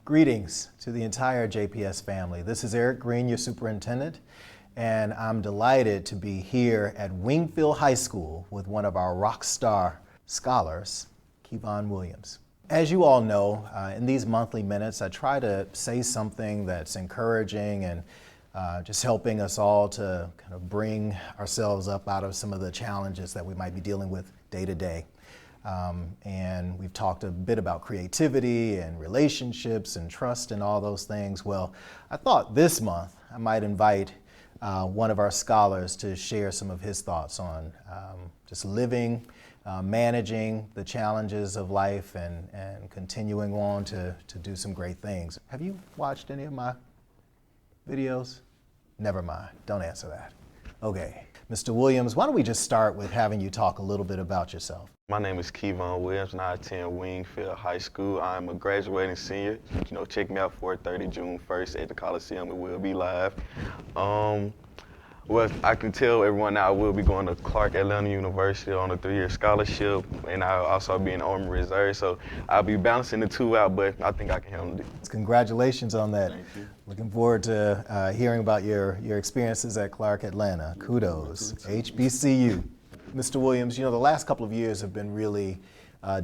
Greetings to the entire JPS family. This is Eric Green, your superintendent, and I'm delighted to be here at Wingfield High School with one of our rock star scholars, Keyvon Williams. As you all know, in these monthly minutes, I try to say something that's encouraging and just helping us all to kind of bring ourselves up out of some of the challenges that we might be dealing with day to day. And we've talked a bit about creativity and relationships and trust and all those things. Well, I thought this month I might invite one of our scholars to share some of his thoughts on just living, managing the challenges of life and continuing on to do some great things. Have you watched any of my videos? Never mind, don't answer that. Okay, Mr. Williams, why don't we just start with having you talk a little bit about yourself? My name is Keyvon Williams and I attend Wingfield High School. I'm a graduating senior. Check me out 4:30 June 1st at the Coliseum. It will be live. Well, I can tell everyone now I will be going to Clark Atlanta University on a 3-year scholarship, and I'll also be in the Army Reserve, so I'll be balancing the two out, but I think I can handle it. Congratulations on that. Thank you. Looking forward to hearing about your experiences at Clark Atlanta. Kudos, HBCU. Mr. Williams, the last couple of years have been really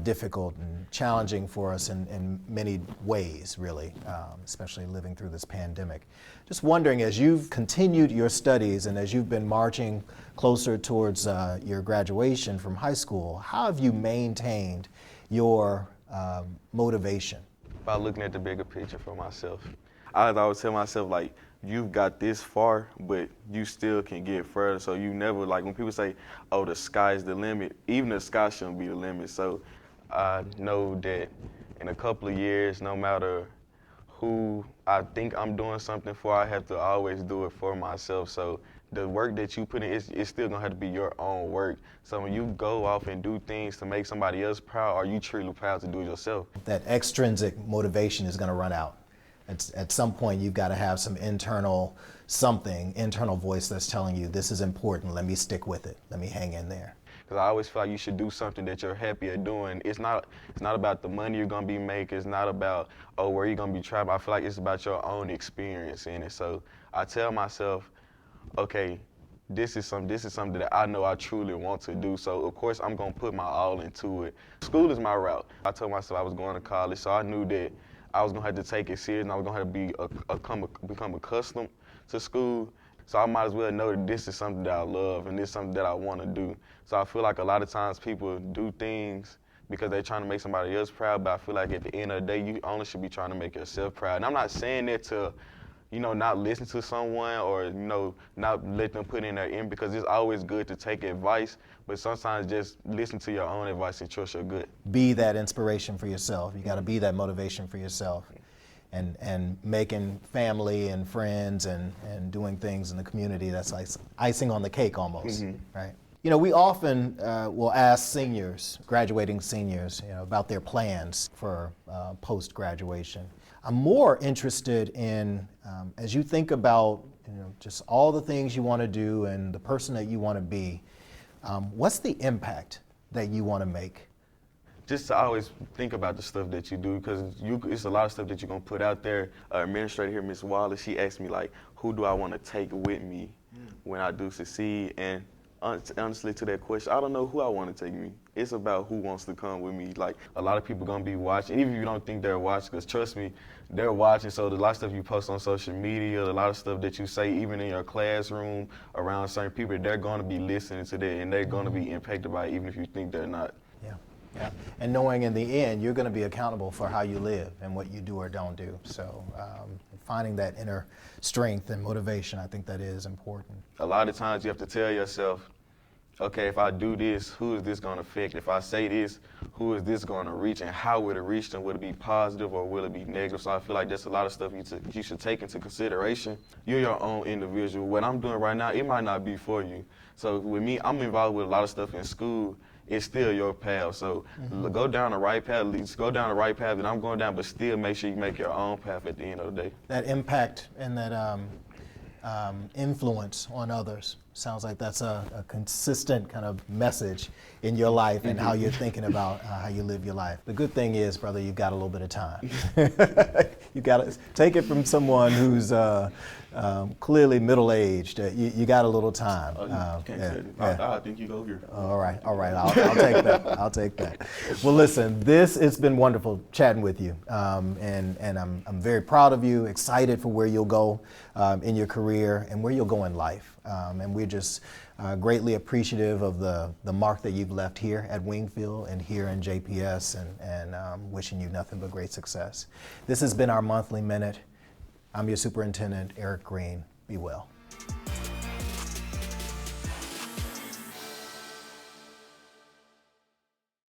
difficult and challenging for us in many ways, really, especially living through this pandemic. Just wondering, as you've continued your studies and as you've been marching closer towards your graduation from high school, how have you maintained your motivation? By looking at the bigger picture for myself. I always tell myself, like, you've got this far, but you still can get further. So you never, like when people say, oh, the sky's the limit, even the sky shouldn't be the limit. So I know that in a couple of years, no matter who I think I'm doing something for, I have to always do it for myself. So the work that you put in, it's still gonna have to be your own work. So when you go off and do things to make somebody else proud, are you truly proud to do it yourself? That extrinsic motivation is gonna run out. At some point, you've got to have some internal voice that's telling you, this is important, let me stick with it, let me hang in there. Because I always feel like you should do something that you're happy at doing. It's not about the money you're gonna be making, it's not about, oh, where you're gonna be traveling. I feel like it's about your own experience in it. So I tell myself, okay, this is something that I know I truly want to do. So of course I'm gonna put my all into it. School is my route. I told myself I was going to college, so I knew that I was gonna have to take it serious and I was gonna have to become accustomed to school. So I might as well know that this is something that I love and this is something that I wanna do. So I feel like a lot of times people do things because they're trying to make somebody else proud, but I feel like at the end of the day, you only should be trying to make yourself proud. And I'm not saying that to, not listen to someone or, not let them put in their end, because it's always good to take advice, but sometimes just listen to your own advice and trust your gut. Be that inspiration for yourself. You got to be that motivation for yourself. And making family and friends and doing things in the community, that's like icing on the cake almost, right? We often will ask seniors, graduating seniors, about their plans for post-graduation. I'm more interested in, as you think about, just all the things you want to do and the person that you want to be, what's the impact that you want to make? Just to always think about the stuff that you do, because it's a lot of stuff that you're going to put out there. Administrator here, Ms. Wallace, she asked me, like, who do I want to take with me when I do succeed? And honestly, to that question, I don't know who I want to take me. It's about who wants to come with me. Like, a lot of people going to be watching, even if you don't think they're watching, because trust me, they're watching. So a lot of stuff you post on social media, a lot of stuff that you say even in your classroom around certain people, they're going to be listening to that and they're going to be impacted by it, even if you think they're not. Yeah, and knowing in the end, you're going to be accountable for how you live and what you do or don't do. So finding that inner strength and motivation, I think that is important. A lot of times you have to tell yourself, okay, if I do this, who is this going to affect? If I say this, who is this going to reach, and how will it reach them? Will it be positive or will it be negative? So I feel like that's a lot of stuff you should take into consideration. You're your own individual. What I'm doing right now, it might not be for you. So with me, I'm involved with a lot of stuff in school. It's still your path. So go down the right path, at least go down the right path that I'm going down, but still make sure you make your own path at the end of the day. That impact and that influence on others. Sounds like that's a consistent kind of message in your life and how you're thinking about how you live your life. The good thing is, brother, you've got a little bit of time. You got to take it from someone who's clearly middle-aged. You got a little time. Can't say it. I think you go here. All right. I'll take that. I'll take that. Well, listen, it's been wonderful chatting with you, and I'm very proud of you. Excited for where you'll go in your career and where you'll go in life. And we're just greatly appreciative of the mark that you've left here at Wingfield and here in JPS, and wishing you nothing but great success. This has been our monthly minute. I'm your superintendent, Eric Green. Be well.